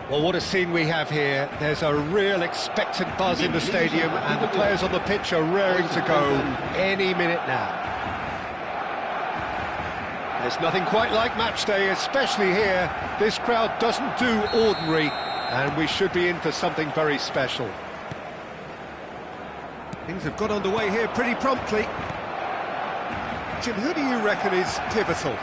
Well, what a scene we have here. There's a real expectant buzz in the stadium, and the players on the pitch are raring to go any minute now. There's nothing quite like match day, especially here. This crowd doesn't do ordinary, and we should be in for something very special. Things have got underway here pretty promptly. Jim, who do you reckon is pivotal?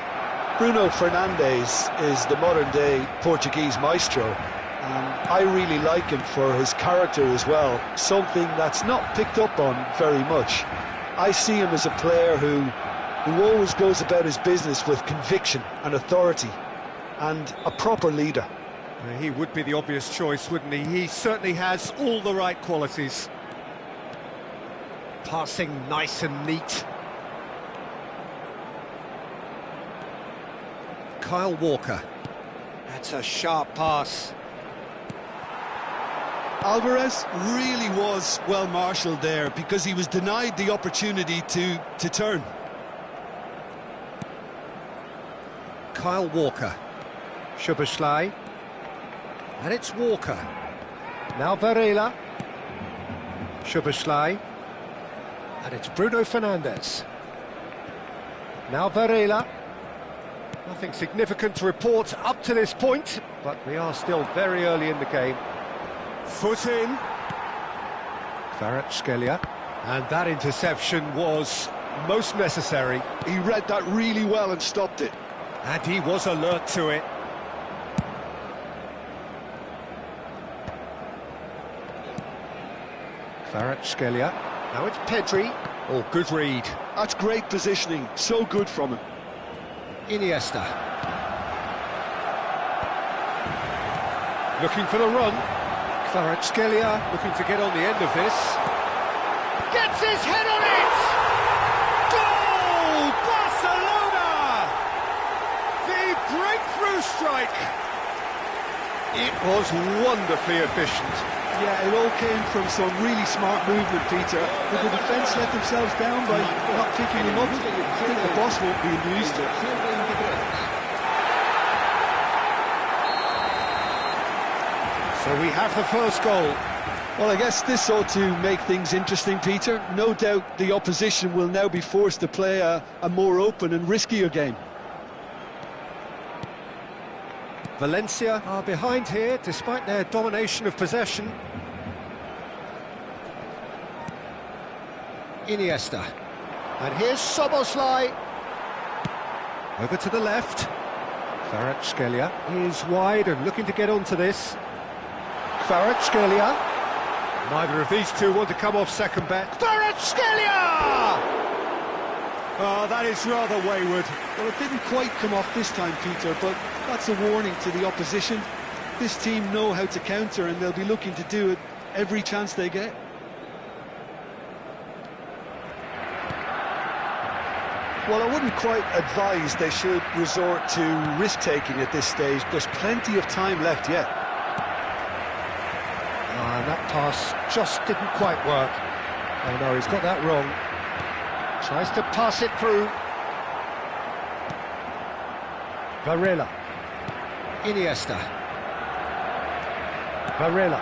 Bruno Fernandes is the modern-day Portuguese maestro, and I really like him for his character as well, something that's not picked up on very much. I see him as a player who always goes about his business with conviction and authority, and a proper leader. He would be the obvious choice, wouldn't he? He certainly has all the right qualities. Passing nice and neat. Kyle Walker. That's a sharp pass. Alvarez really was well marshalled there because he was denied the opportunity to turn. Kyle Walker. Szoboszlai. And it's Walker. Now Varela. Szoboszlai. And it's Bruno Fernandes. Now Varela. Nothing significant to report up to this point, but we are still very early in the game. Foot in. Kvaratskhelia. And that interception was most necessary. He read that really well and stopped it. And he was alert to it. Kvaratskhelia. Now it's Pedri. Oh, good read. That's great positioning. So good from him. Iniesta. Looking for the run. Kvaratskhelia looking to get on the end of this. Gets his head on it! Goal! Barcelona! The breakthrough strike! It was wonderfully efficient. Yeah, it all came from some really smart movement, Peter. Did the defence let themselves down by not picking him up? I think the boss won't be amused. So we have the first goal. Well, I guess this ought to make things interesting, Peter. No doubt the opposition will now be forced to play a more open and riskier game. Valencia are behind here, despite their domination of possession. Iniesta. And here's Szoboszlai. Over to the left. Kvaratskhelia is wide and looking to get onto this. Kvaratskhelia. Neither of these two want to come off second bet. Kvaratskhelia! Oh, that is rather wayward. Well, it didn't quite come off this time, Peter, but that's a warning to the opposition. This team know how to counter, and they'll be looking to do it every chance they get. Well, I wouldn't quite advise they should resort to risk-taking at this stage. There's plenty of time left yet. And that pass just didn't quite work. Oh no, he's got that wrong. Tries to pass it through. Varela. Iniesta. Varela.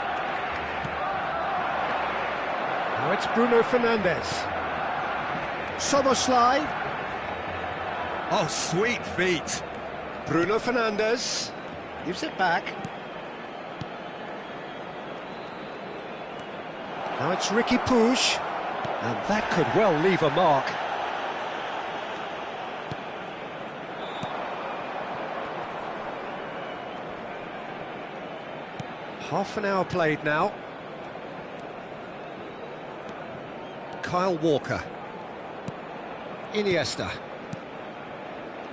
Now it's Bruno Fernandes. Soboslai. Oh, sweet feet. Bruno Fernandes gives it back. Now it's Ricky Puig, and that could well leave a mark. Half an hour played now. Kyle Walker. Iniesta.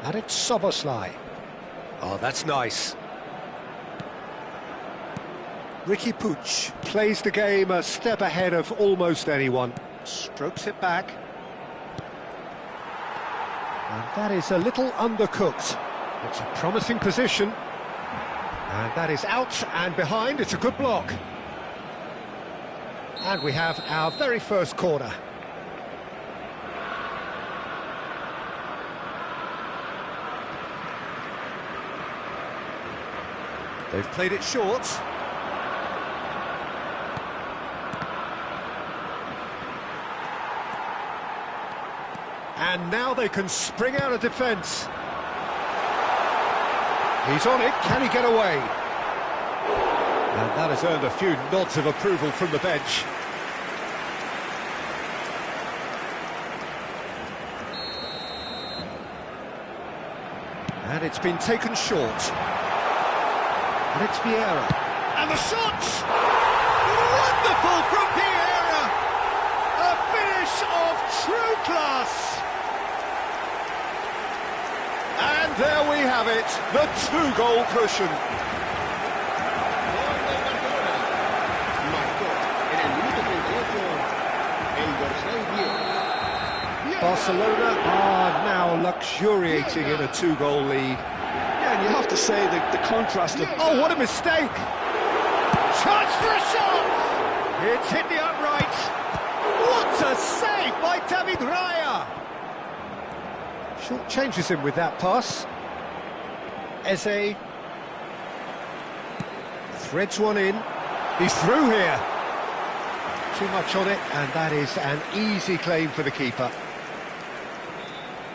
And it's Soboslai. Oh, that's nice. Ricky Puig plays the game a step ahead of almost anyone. Strokes it back. And that is a little undercooked. It's a promising position. And that is out and behind. It's a good block. And we have our very first corner. They've played it short. And now they can spring out of defence. He's on it, can he get away? And that has earned a few nods of approval from the bench. And it's been taken short. And it's Vieira. And the shot! Wonderful from Vieira! A finish of true class! And there we have it, the two-goal cushion. Barcelona are now luxuriating in a two-goal lead. Yeah, and you have to say that the contrast of... Oh, what a mistake! Chance for a shot! It's hit the upright. What a save by David Raya! Short changes him with that pass. Eze threads one in. He's through here. Too much on it, and that is an easy claim for the keeper.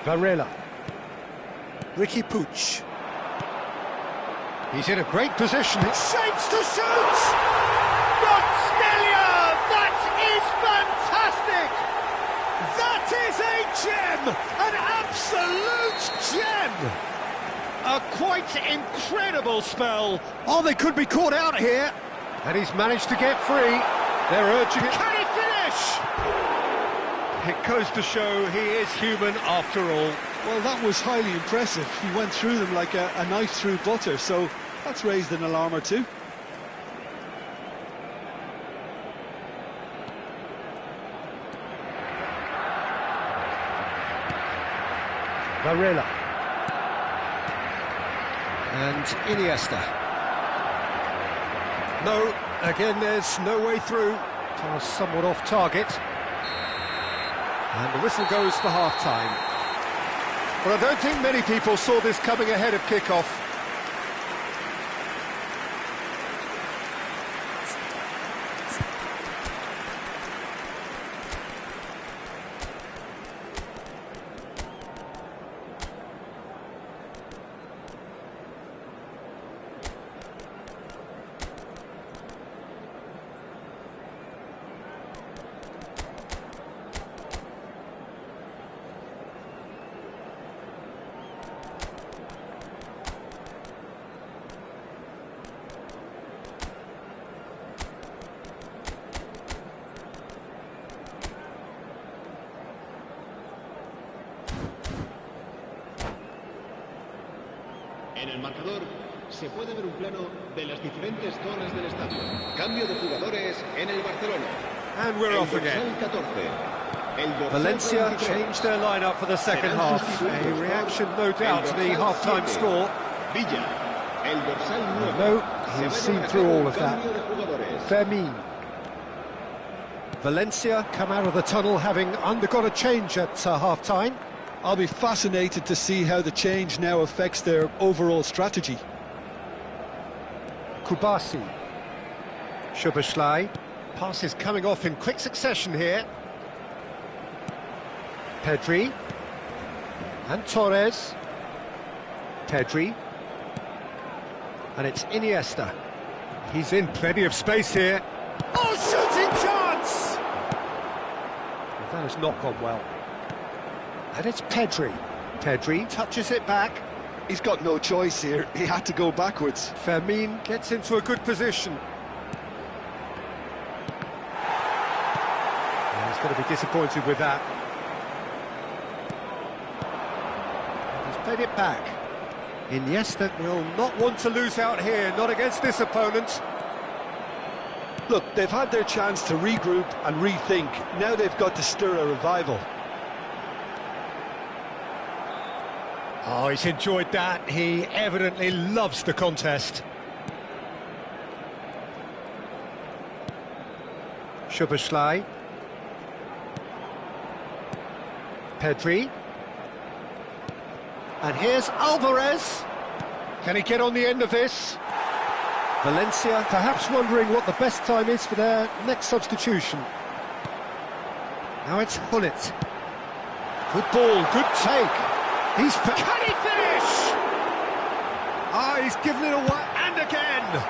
Varela. Ricky Puig. He's in a great position. It shapes to shoot! Rotskelia! That is fantastic! That is a gem! An absolute gem! A quite incredible spell. Oh, they could be caught out here. And he's managed to get free. They're urging it. Can he finish? It goes to show he is human after all. Well, that was highly impressive. He went through them like a knife through butter, so that's raised an alarm or two. Varela. And Iniesta. No, again there's no way through. Pass somewhat off target. And the whistle goes for half-time. But I don't think many people saw this coming ahead of kick-off. En el marcador se puede ver un plano de las diferentes zonas del estadio. Cambio de jugadores en el Barcelona. And we're off again. 14, Valencia changed their lineup for the second half. A reaction, no doubt, to the half-time score. Villa, el dorsal 9. No, he's seen through all of that. Fermin. Valencia come out of the tunnel having undergone a change at half-time. I'll be fascinated to see how the change now affects their overall strategy. Kubasi. Szoboszlai. Passes coming off in quick succession here. Pedri. And Torres. Pedri. And it's Iniesta. He's in plenty of space here. Oh, shooting chance! Well, that has not gone well. And it's Pedri. Pedri touches it back. He's got no choice here. He had to go backwards. Fermin gets into a good position. He's going to be disappointed with that. He's played it back. Iniesta will not want to lose out here, not against this opponent. Look, they've had their chance to regroup and rethink. Now they've got to stir a revival. Oh, he's enjoyed that. He evidently loves the contest. Szoboszlai. Pedri. And here's Alvarez. Can he get on the end of this? Valencia perhaps wondering what the best time is for their next substitution. Now it's Hullet. Good ball, good take. Can he finish? Ah, he's given it away, and again!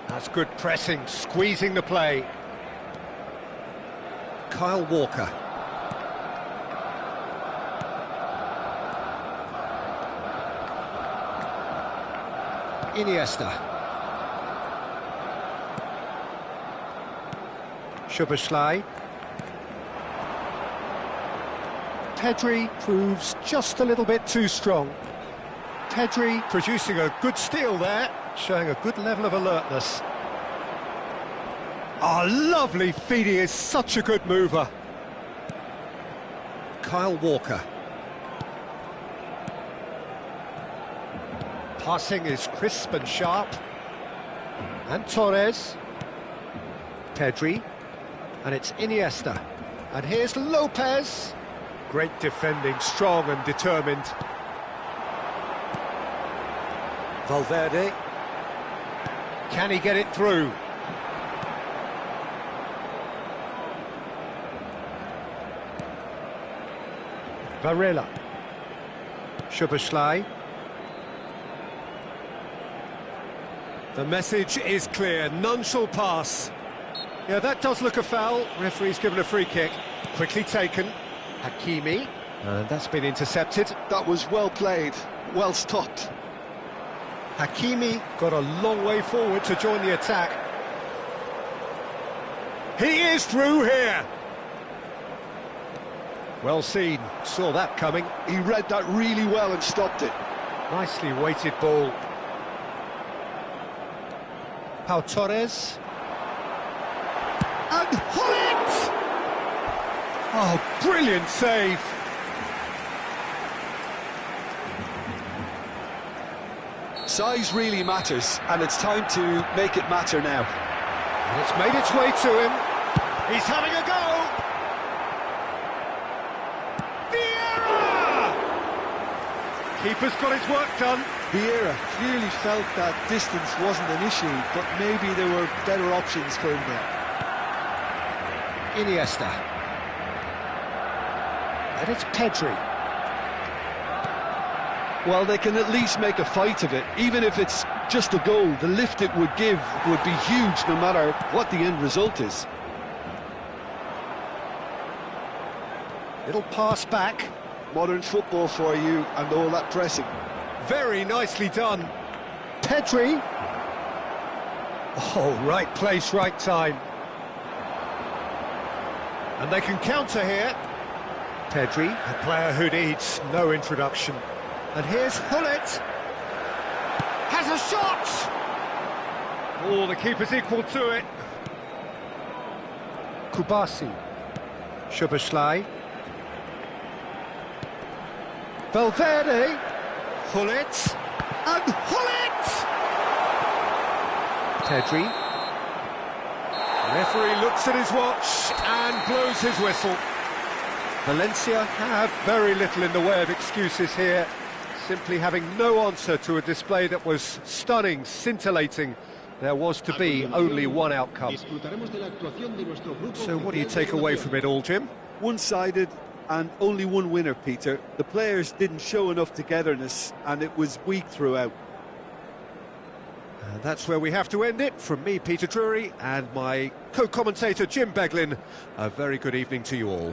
That's good pressing, squeezing the play. Kyle Walker. Iniesta. Szoboszlai. Pedri proves just a little bit too strong. Pedri producing a good steal there, showing a good level of alertness. Oh, lovely feed, he is such a good mover. Kyle Walker. Passing is crisp and sharp. And Torres. Pedri. And it's Iniesta. And here's Lopez. Great defending, strong and determined. Valverde. Can he get it through? Varela. Szoboszlai. The message is clear, none shall pass. Yeah, that does look a foul. Referee's given a free kick. Quickly taken. Hakimi. And that's been intercepted. That was well played, well stopped. Hakimi got a long way forward to join the attack. He is through here. Well seen, saw that coming. He read that really well and stopped it. Nicely weighted ball. Pau Torres. And Hullet! Oh, brilliant save. Size really matters, and it's time to make it matter now. And it's made its way to him. He's having a go. Vieira! Keeper's got his work done. Vieira clearly felt that distance wasn't an issue, but maybe there were better options for him there. Iniesta. And it's Pedri. Well, they can at least make a fight of it. Even if it's just a goal, the lift it would give would be huge no matter what the end result is. Little pass back. Modern football for you and all that pressing. Very nicely done. Pedri. Oh, right place, right time. And they can counter here. Pedri, a player who needs no introduction. And here's Hullet. Has a shot! Oh, the keeper's equal to it. Kubasi. Szoboszlai. Valverde. Hullet. And Hullet! Pedri. Referee looks at his watch and blows his whistle. Valencia have very little in the way of excuses here. simply having no answer to a display that was stunning, scintillating. There was to be only one outcome. So what do you take away from it all, Jim? One-sided and only one winner, Peter. The players didn't show enough togetherness and it was weak throughout. And that's where we have to end it. From me, Peter Drury, and my co-commentator, Jim Beglin, a very good evening to you all.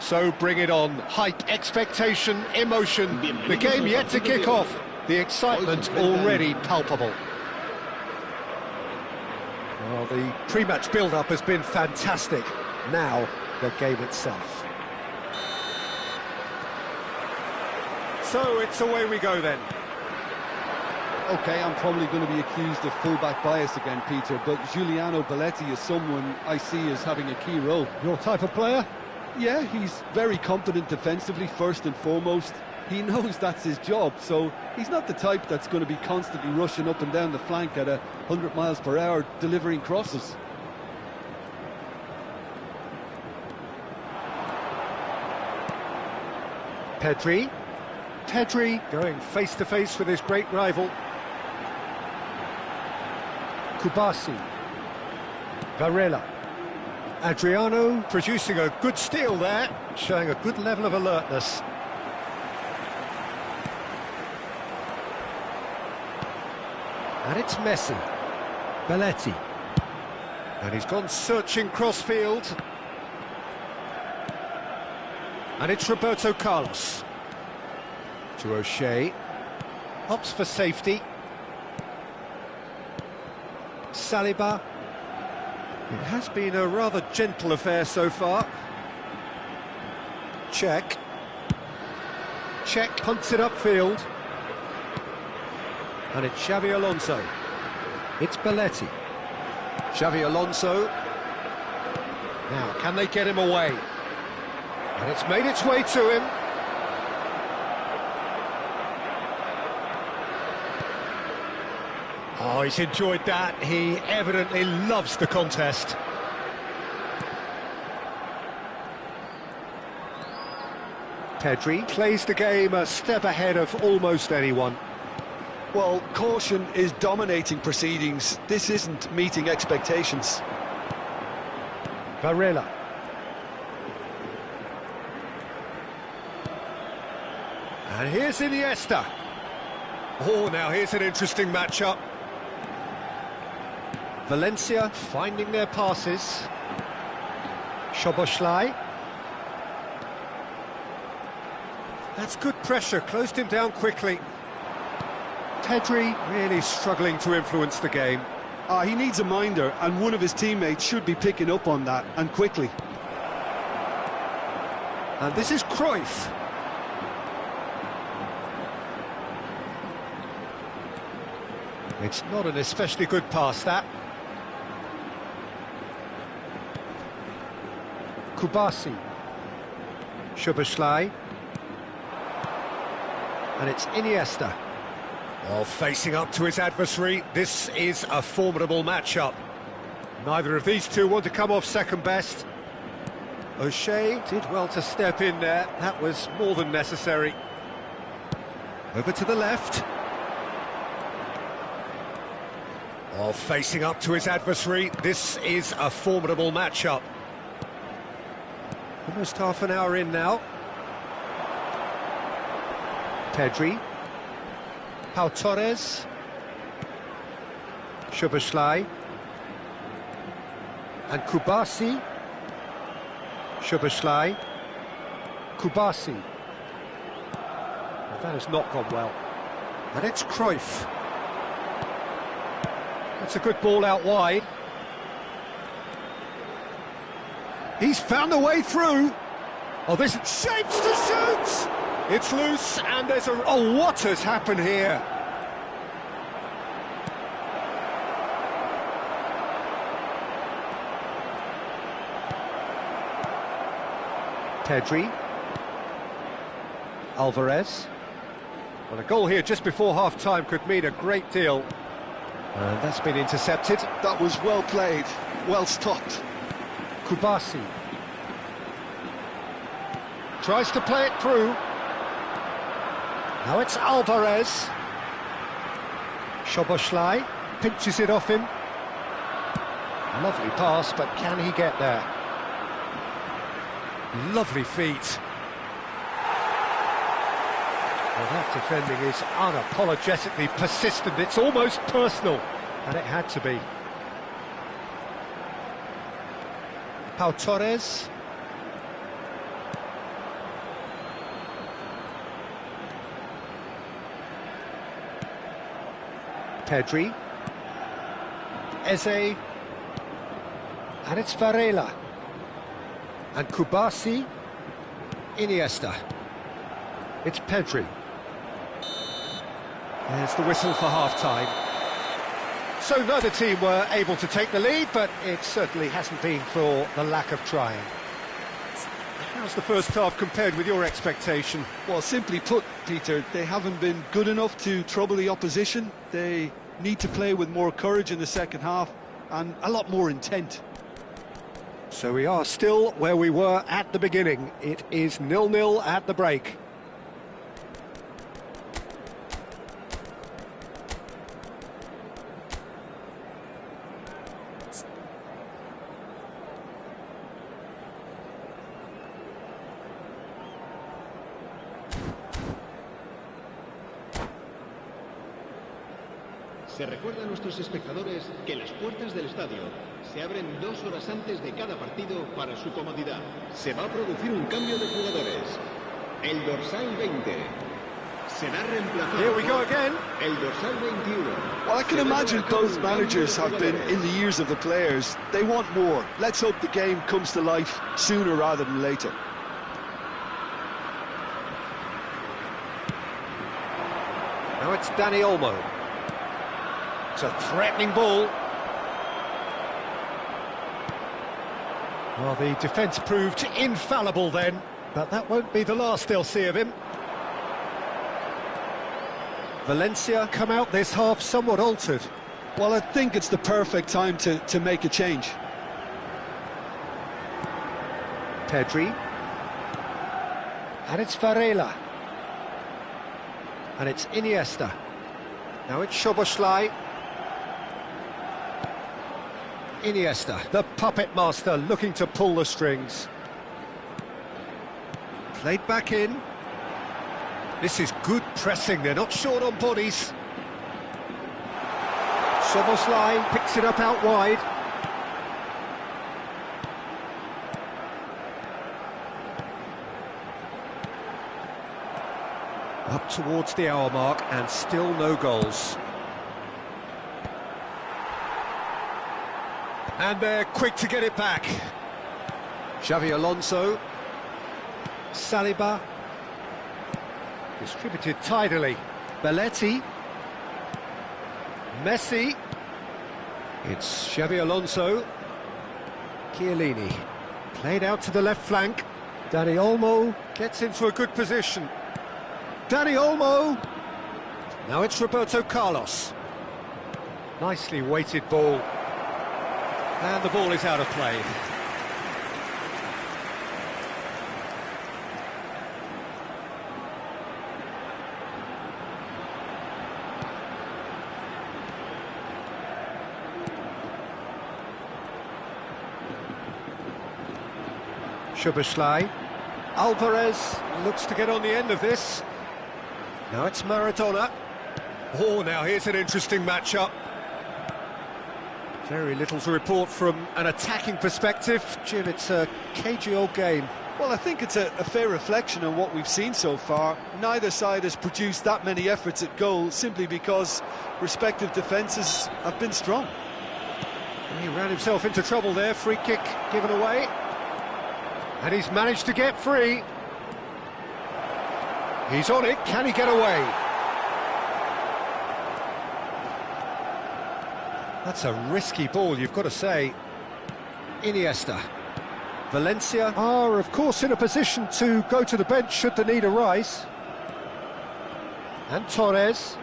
So bring it on. Hype, expectation, emotion. The game yet to kick off. The excitement already palpable. Well, the pre-match build-up has been fantastic. Now, the game itself. So it's away we go then. OK, I'm probably going to be accused of full-back bias again, Peter, but Giuliano Belletti is someone I see as having a key role. Your type of player? Yeah, he's very competent defensively, first and foremost. He knows that's his job, so he's not the type that's going to be constantly rushing up and down the flank at 100 miles per hour, delivering crosses. Pedri going face-to-face with his great rival. Kubasi. Varela. Adriano producing a good steal there, showing a good level of alertness. And it's Messi. Belletti. And he's gone searching crossfield. And it's Roberto Carlos. To O'Shea. Opts for safety. Saliba. It has been a rather gentle affair so far. Check punts it upfield. And it's Xavi Alonso. It's Belletti. Xavi Alonso. Now, can they get him away? And it's made its way to him. Oh, he's enjoyed that. He evidently loves the contest. Pedri plays the game a step ahead of almost anyone. Well, caution is dominating proceedings. This isn't meeting expectations. Varela. And here's Iniesta. Oh, now here's an interesting matchup. Valencia finding their passes. Szoboszlai. That's good pressure, closed him down quickly. Pedri really struggling to influence the game. He needs a minder, and one of his teammates should be picking up on that, and quickly. And this is Cruyff. It's not an especially good pass, that. Kubasi. Szoboszlai. And it's Iniesta. Well, facing up to his adversary, this is a formidable matchup. Neither of these two want to come off second best. O'Shea did well to step in there. That was more than necessary. Over to the left. Well, facing up to his adversary, this is a formidable matchup. Almost half an hour in now. Pedri. Pau Torres. Szoboszlai. And Kubasi. Szoboszlai. Kubasi. Well, that has not gone well. And it's Cruyff. That's a good ball out wide. He's found a way through. Oh, this shapes to shoot! It's loose, and there's a... Oh, what has happened here? Pedri. Alvarez. Well, a goal here just before half-time could mean a great deal. And that's been intercepted. That was well played, well stopped. Kubasi. Tries to play it through. Now it's Alvarez. Szoboszlai pinches it off him. Lovely pass, but can he get there? Lovely feet. Well, that defending is unapologetically persistent. It's almost personal, and it had to be. Pau Torres. Pedri. Eze. And it's Varela. And Kubasi. Iniesta. It's Pedri. There's the whistle for half-time. So neither team were able to take the lead, but it certainly hasn't been for the lack of trying. How's the first half compared with your expectation? Well, simply put, Peter, they haven't been good enough to trouble the opposition. They need to play with more courage in the second half and a lot more intent. So we are still where we were at the beginning. It is 0-0 at the break. Se recuerda a nuestros espectadores que las puertas del estadio se abren 2 horas antes de cada partido para su comodidad. Se va a producir un cambio de jugadores. El dorsal 20 será reemplazado. Here we go again. El dorsal 21. Well, I can imagine both managers have been in the ears of the players. They want more. Let's hope the game comes to life sooner rather than later. Now it's Dani Olmo. It's a threatening ball. Well, the defence proved infallible then, but that won't be the last they'll see of him. Valencia come out this half somewhat altered. Well, I think it's the perfect time to make a change. Pedri. And it's Varela. And it's Iniesta. Now it's Szoboszlai. Iniesta, the puppet master, looking to pull the strings. Played back in. This is good pressing, they're not short on bodies. Szoboszlai picks it up out wide. Up towards the hour mark and still no goals. And they're quick to get it back. Xavi Alonso. Saliba. Distributed tidily. Belletti. Messi. It's Xavi Alonso. Chiellini. Played out to the left flank. Dani Olmo gets into a good position. Dani Olmo. Now it's Roberto Carlos. Nicely weighted ball. And the ball is out of play. Szoboszlai. Alvarez looks to get on the end of this. Now it's Maradona. Oh, now here's an interesting matchup. Very little to report from an attacking perspective. Jim, it's a cagey old game. Well, I think it's a fair reflection on what we've seen so far. Neither side has produced that many efforts at goal simply because respective defences have been strong. He ran himself into trouble there. Free kick given away. And he's managed to get free. He's on it. Can he get away? That's a risky ball, you've got to say. Iniesta. Valencia are, of course, in a position to go to the bench should the need arise. And Torres.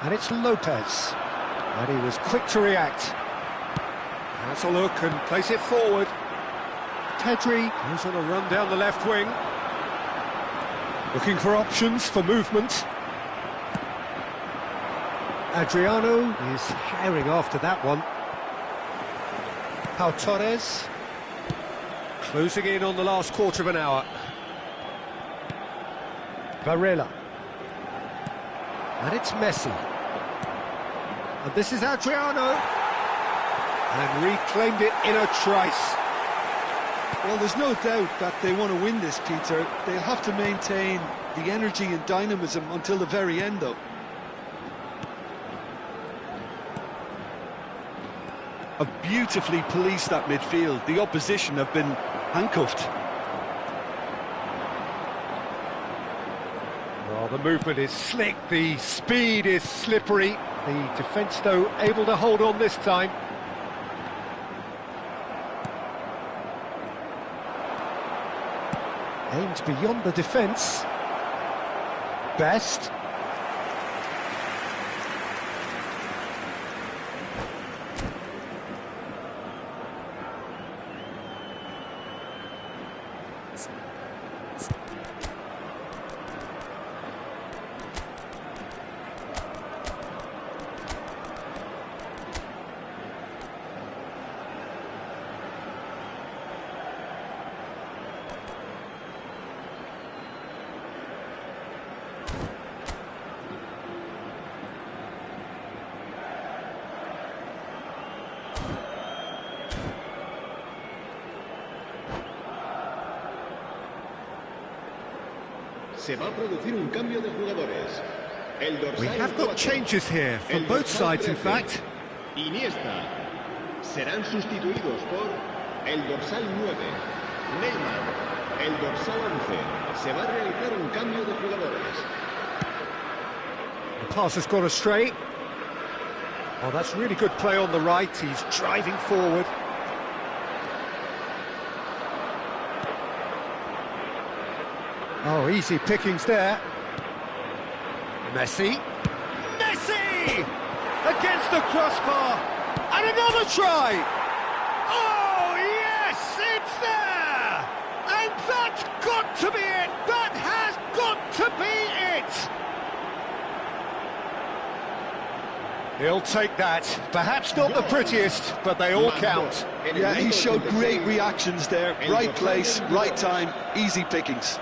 And it's Lopez. And he was quick to react. Has a look and plays it forward. Pedri goes on a run down the left wing. Looking for options for movement. Adriano is herring after that one. Pau Torres. Closing in on the last quarter of an hour. Varela. And it's Messi. And this is Adriano. And reclaimed it in a trice. Well, there's no doubt that they want to win this, Peter. They'll have to maintain the energy and dynamism until the very end, though. Have beautifully policed that midfield. The opposition have been handcuffed. Well, the movement is slick, the speed is slippery. The defence, though, able to hold on this time. Aimed beyond the defence. Best. Se va a producir un cambio de jugadores. El dorsal We have got 4, changes here from el both dorsal sides, in 13, fact. Iniesta. Serán sustituidos por el dorsal 9, Neymar. El dorsal 11. Se va a realizar un cambio de jugadores. The pass has got astray. Oh, that's really good play on the right. He's driving forward. Oh, easy pickings there. Messi. Messi! Against the crossbar. And another try! Oh, yes! It's there! And that's got to be it! That has got to be it! He'll take that. Perhaps not the prettiest, but they all count. Yeah, he showed great reactions there. Right place, right time, easy pickings.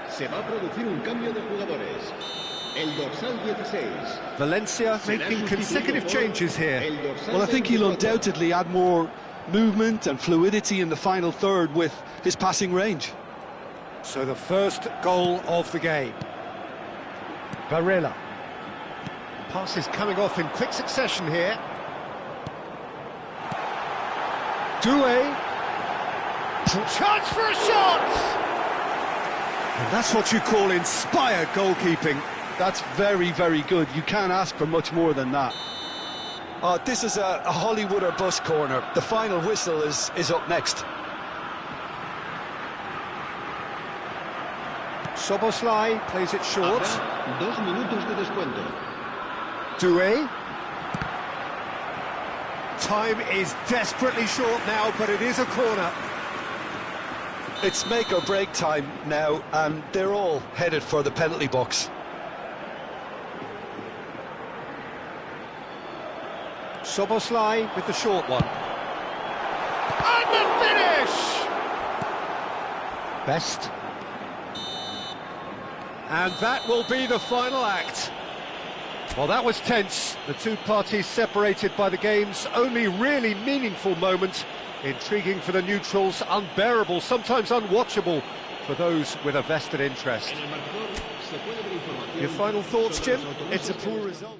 Se va a producir un cambio de jugadores. El dorsal 16. Valencia making consecutive changes here. Well, I think he'll undoubtedly add more movement and fluidity in the final third with his passing range. So the first goal of the game. Varela. Passes coming off in quick succession here. Doué. Chance for a shot! And that's what you call inspired goalkeeping. That's very, very good. You can't ask for much more than that. This is a Hollywood or bust corner. The final whistle is up next. Szoboszlai plays it short. Habrá 2 minutos de descuento. Doué. Time is desperately short now, but it is a corner. It's make or break time now, and they're all headed for the penalty box. Szoboszlai with the short one. And the finish! Best. And that will be the final act. Well, that was tense. The two parties separated by the game's only really meaningful moment. Intriguing for the neutrals, unbearable, sometimes unwatchable for those with a vested interest. Your final thoughts, Jim? It's a poor result.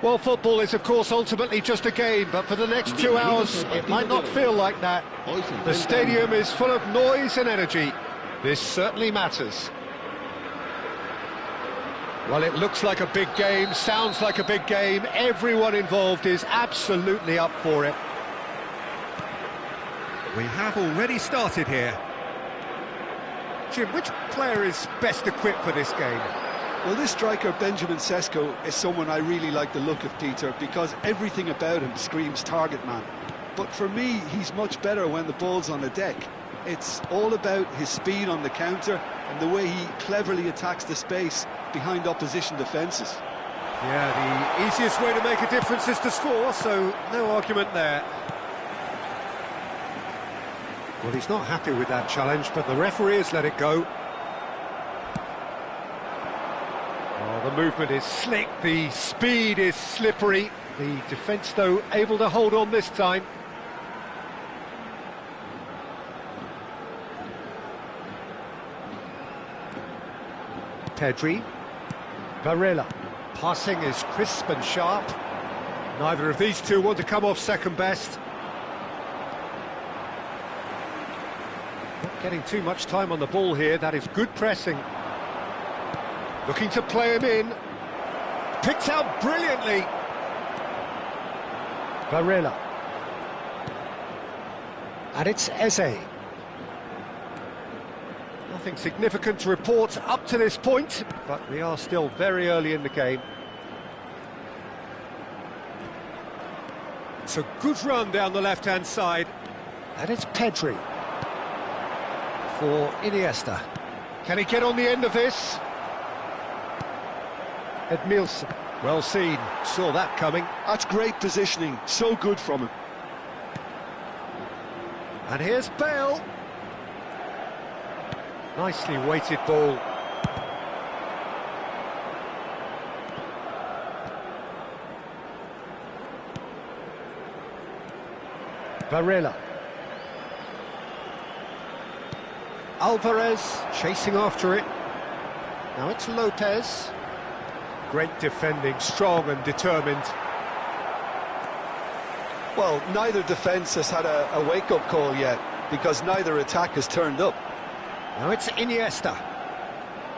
Well, football is, of course, ultimately just a game, but for the next 2 hours, it might not feel like that. The stadium is full of noise and energy. This certainly matters. Well, it looks like a big game, sounds like a big game. Everyone involved is absolutely up for it. We have already started here. Jim, which player is best equipped for this game? Well, this striker, Benjamin Sesko, is someone I really like the look of, Peter, because everything about him screams target man. But for me, he's much better when the ball's on the deck. It's all about his speed on the counter and the way he cleverly attacks the space behind opposition defences. Yeah, the easiest way to make a difference is to score, so no argument there. Well, he's not happy with that challenge, but the referee has let it go. Oh, the movement is slick, the speed is slippery. The defence, though, able to hold on this time. Pedri. Varela. Passing is crisp and sharp. Neither of these two want to come off second best. Not getting too much time on the ball here, that is good pressing. Looking to play him in. Picked out brilliantly. Varela. And it's Eze. Nothing significant to report up to this point, but we are still very early in the game. It's a good run down the left-hand side. And it's Pedri. For Iniesta. Can he get on the end of this? Edmilson. Well seen, saw that coming. That's great positioning, so good from him. And here's Bale. Nicely weighted ball. Varela. Alvarez chasing after it. Now it's Lopez. Great defending, strong and determined. Well, neither defence has had a wake-up call yet, because neither attack has turned up. Now it's Iniesta.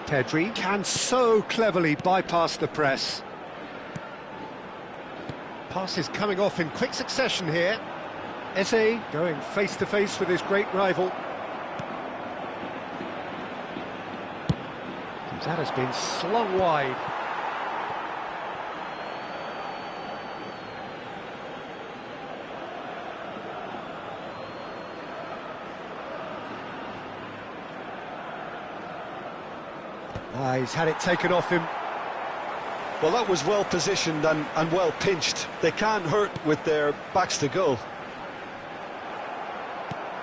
Pedri can so cleverly bypass the press. Passes coming off in quick succession here. Eze going face-to-face with his great rival. That has been slung wide. He's had it taken off him. Well, that was well positioned and well pinched. They can't hurt with their backs to goal.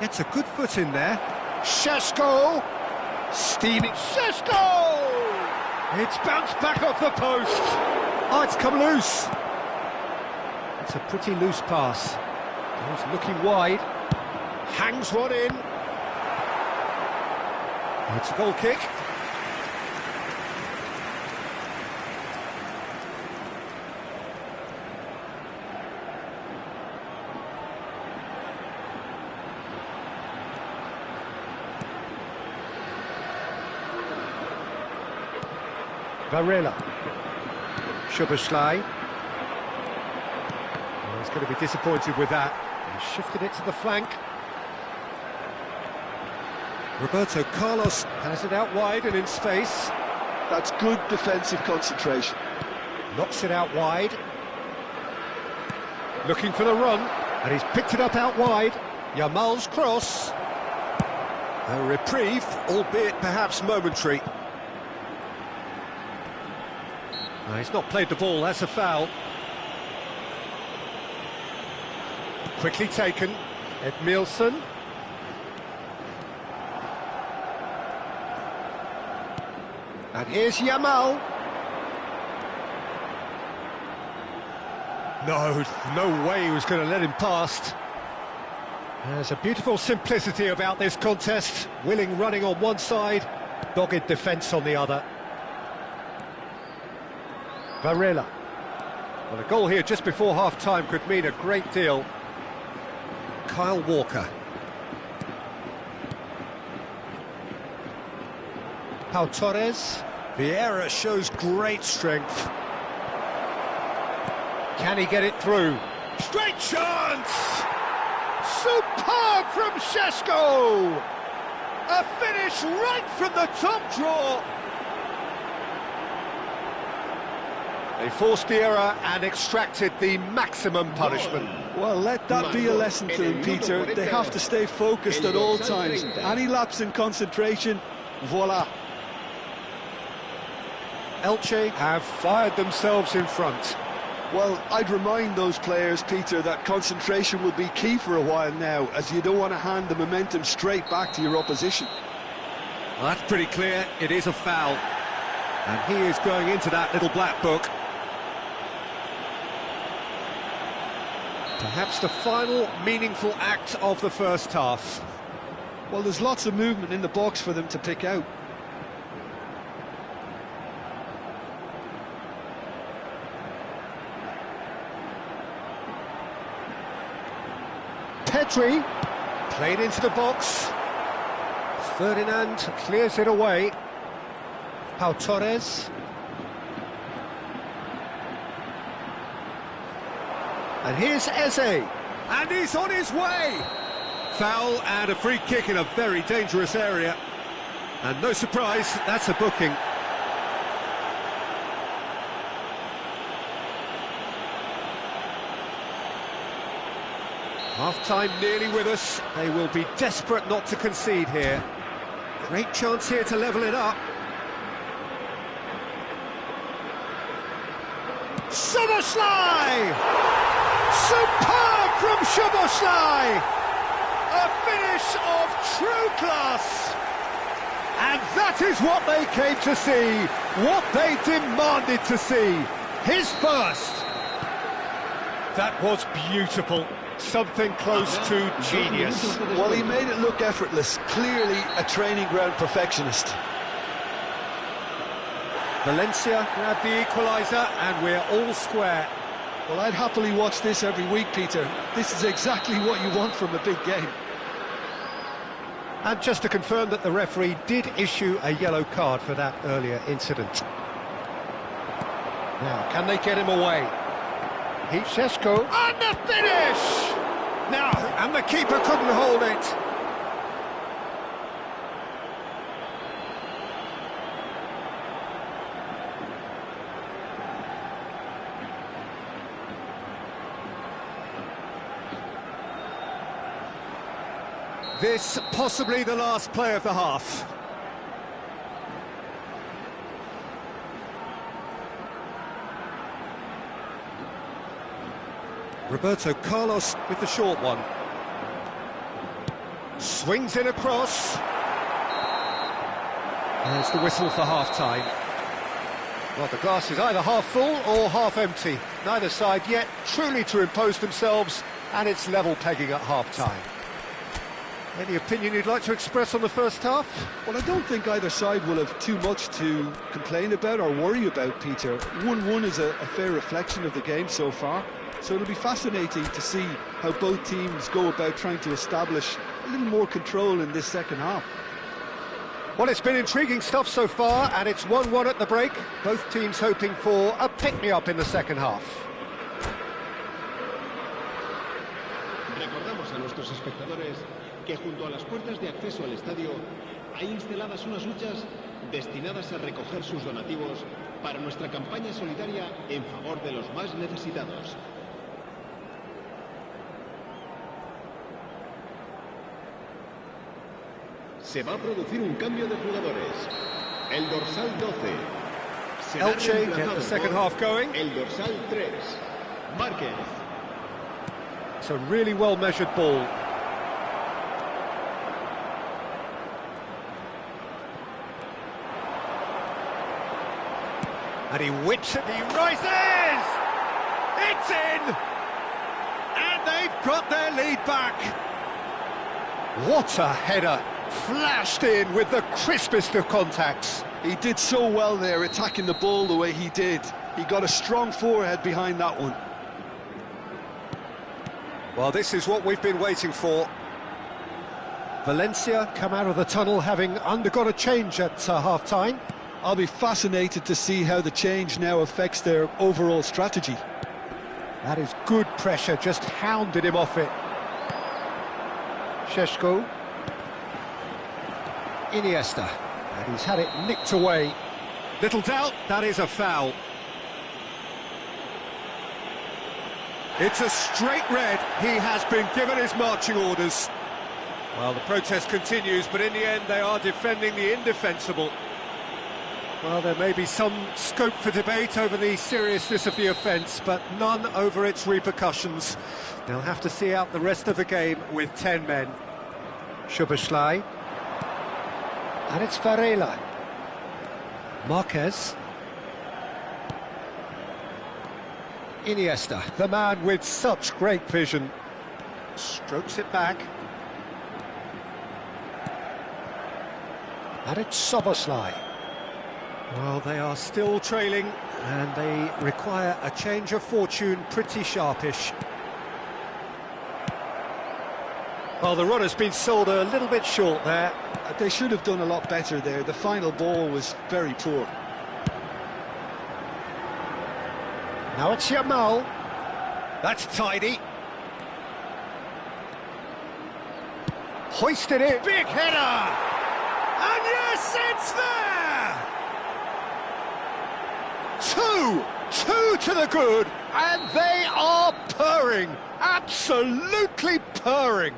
It's a good foot in there. Sesko! Steaming Sesko! It's bounced back off the post. Oh, it's come loose. It's a pretty loose pass. He's looking wide. Hangs one in. It's a goal kick. Varela. Szoboszlai. Well, he's going to be disappointed with that. He shifted it to the flank. Roberto Carlos has it out wide and in space. That's good defensive concentration. Knocks it out wide. Looking for the run, and he's picked it up out wide. Yamal's cross. A reprieve, albeit perhaps momentary. No, he's not played the ball, that's a foul. Quickly taken. Edmilson. And here's Yamal. No way he was going to let him past. There's a beautiful simplicity about this contest. Willing running on one side, dogged defence on the other. Varela. Well, a goal here just before half-time could mean a great deal. Kyle Walker. Pau Torres. Vieira shows great strength. Can he get it through? Straight chance! Superb from Šeško! A finish right from the top draw! They forced the error and extracted the maximum punishment. Well, let that be a lesson to them, Peter. They have to stay focused at all times. Any lapse in concentration, voila. Elche have fired themselves in front. Well, I'd remind those players, Peter, that concentration will be key for a while now, as you don't want to hand the momentum straight back to your opposition. Well, that's pretty clear. It is a foul. And he is going into that little black book. Perhaps the final meaningful act of the first half. Well, there's lots of movement in the box for them to pick out. Pedri, played into the box. Ferdinand clears it away. Pau Torres. And here's Eze. And he's on his way! Foul and a free kick in a very dangerous area. And no surprise, that's a booking. Half-time nearly with us. They will be desperate not to concede here. Great chance here to level it up. Szoboszlai! Superb from Szoboszlai! A finish of true class! And that is what they came to see, what they demanded to see. His first! That was beautiful. Something close to genius. Well, he made it look effortless. Clearly a training ground perfectionist. Valencia grabbed the equaliser and we're all square. Well, I'd happily watch this every week, Peter. This is exactly what you want from a big game. And just to confirm that the referee did issue a yellow card for that earlier incident. Now, can they get him away? Heat Šeško, and the finish! Now, and the keeper couldn't hold it. This possibly the last play of the half. Roberto Carlos with the short one. Swings in across. There's the whistle for half-time. Well, the glass is either half full or half empty. Neither side yet truly to impose themselves, and it's level pegging at half-time. Any opinion you'd like to express on the first half? Well, I don't think either side will have too much to complain about or worry about, Peter. 1-1 is a fair reflection of the game so far. So it'll be fascinating to see how both teams go about trying to establish a little more control in this second half. Well, it's been intriguing stuff so far, and it's 1-1 at the break. Both teams hoping for a pick-me-up in the second half. Recordamos a nuestros espectadores que junto a las puertas de acceso al estadio hay instaladas unas huchas destinadas a recoger sus donativos para nuestra campaña solidaria en favor de los más necesitados. Se va a producir un cambio de jugadores. El dorsal 12 será Elche get the second half going. el dorsal 3, Márquez. It's a really well-measured ball. And he whips it, he rises! It's in! And they've got their lead back. What a header! flashed in with the crispest of contacts. He did so well there, attacking the ball the way he did. He got a strong forehead behind that one. Well, this is what we've been waiting for. Valencia come out of the tunnel having undergone a change at half-time. I'll be fascinated to see how the change now affects their overall strategy. That is good pressure, just hounded him off it. Šeško. Iniesta. And he's had it nicked away. Little doubt, that is a foul. It's a straight red. He has been given his marching orders. Well, the protest continues, but in the end they are defending the indefensible. Well, there may be some scope for debate over the seriousness of the offence, but none over its repercussions. They'll have to see out the rest of the game with 10 men. Szoboszlai. And it's Varela. Marquez. Iniesta, the man with such great vision. Strokes it back. And it's Szoboszlai. Well, they are still trailing, and they require a change of fortune pretty sharpish. Well, the run has been sold a little bit short there. They should have done a lot better there. The final ball was very poor. Now it's Yamal. That's tidy. Hoisted it. Big header! And yes, it's there! Two to the good, and they are purring. Absolutely purring.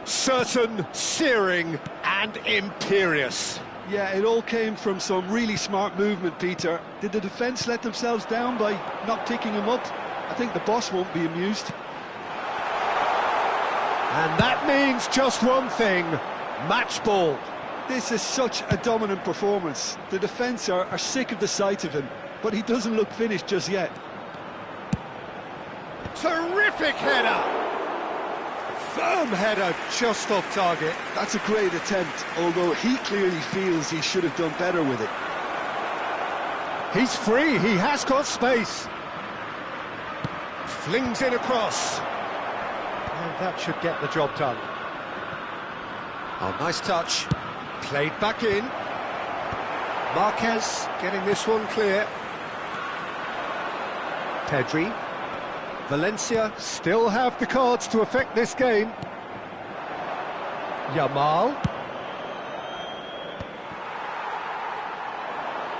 Certain, searing, and imperious. Yeah, it all came from some really smart movement, Peter. Did the defence let themselves down by not picking him up? I think the boss won't be amused. And that means just one thing, match ball. This is such a dominant performance. The defence are sick of the sight of him, but he doesn't look finished just yet. Terrific header! Firm header, just off target. That's a great attempt, although he clearly feels he should have done better with it. He's free, he has got space. Flings in across. And that should get the job done. Oh, nice touch. Played back in. Marquez getting this one clear. Pedri. Valencia still have the cards to affect this game. Yamal.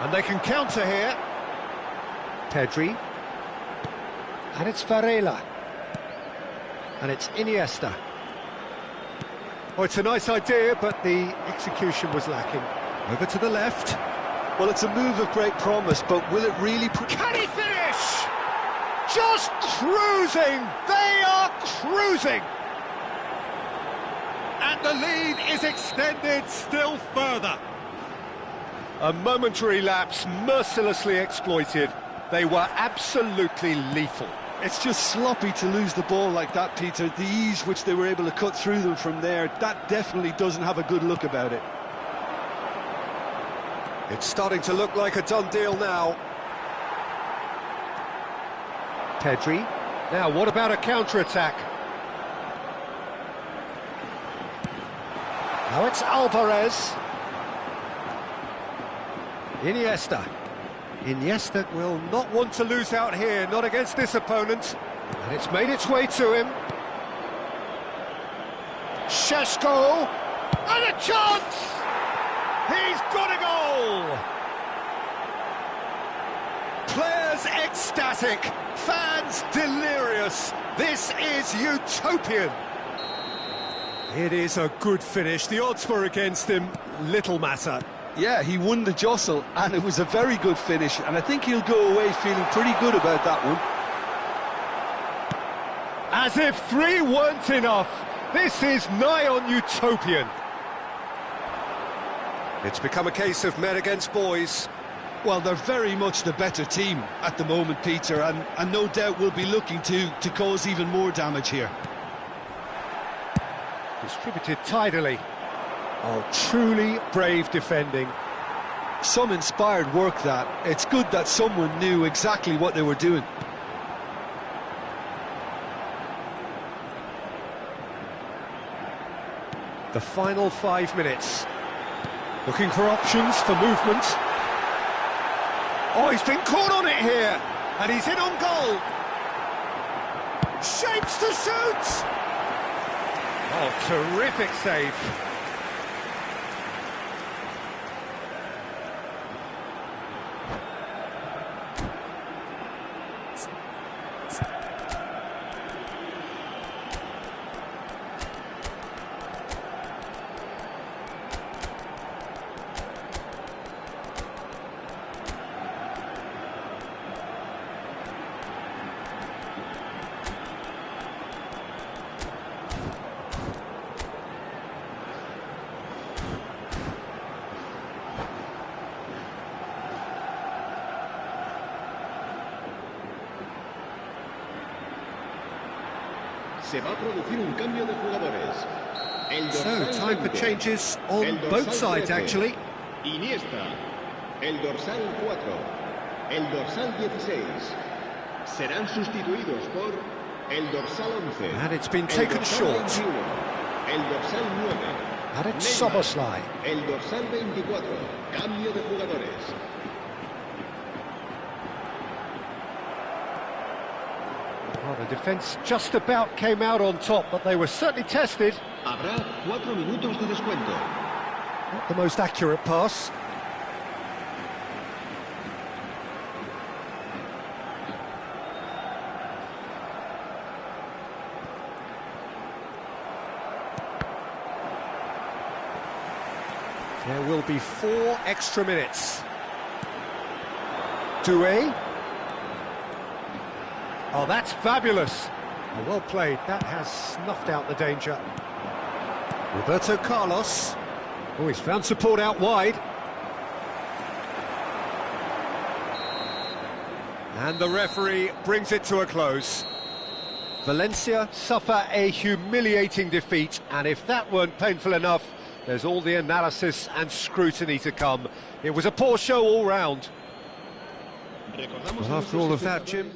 And they can counter here. Pedri. And it's Varela. And it's Iniesta. Oh, it's a nice idea, but the execution was lacking. Over to the left. Well, it's a move of great promise, but will it really... Can he finish? Just cruising! They are cruising! And the lead is extended still further. A momentary lapse mercilessly exploited. They were absolutely lethal. It's just sloppy to lose the ball like that, Peter. The ease which they were able to cut through them from there, that definitely doesn't have a good look about it. It's starting to look like a done deal now. Pedri. Now, what about a counter-attack? Now it's Alvarez. Iniesta. Iniesta will not want to lose out here, not against this opponent. And it's made its way to him. Šeško. And a chance! He's got a goal! Players ecstatic, fans delirious. This is utopian. It is a good finish. The odds were against him, little matter. Yeah, he won the jostle, and it was a very good finish, and I think he'll go away feeling pretty good about that one. As if 3 weren't enough, this is nigh on utopian. It's become a case of men against boys. Well, they're very much the better team at the moment, Peter, and no doubt will be looking to cause even more damage here. Distributed tidily. Oh, truly brave defending. Some inspired work that. It's good that someone knew exactly what they were doing. The final 5 minutes. Looking for options for movement. Oh, he's been caught on it here, and he's in on goal. Shapes to shoot! Oh, terrific save. Se va a producir un cambio de jugadores. So, time for changes on both sides, actually. Iniesta, el dorsal 4, el dorsal 16. Serán sustituidos por el dorsal 11. And it's been taken short. 21, el dorsal 9. And it's Szoboszlai. El dorsal 24. Cambio de jugadores. Well, the defence just about came out on top, but they were certainly tested. Habrá 4 minutos de descuento. Not the most accurate pass. There will be 4 extra minutes. Doué. Oh, that's fabulous. Oh, well played. That has snuffed out the danger. Roberto Carlos. Oh, he's found support out wide. And the referee brings it to a close. Valencia suffer a humiliating defeat, and if that weren't painful enough, there's all the analysis and scrutiny to come. It was a poor show all round. Well, after all of that, Jim,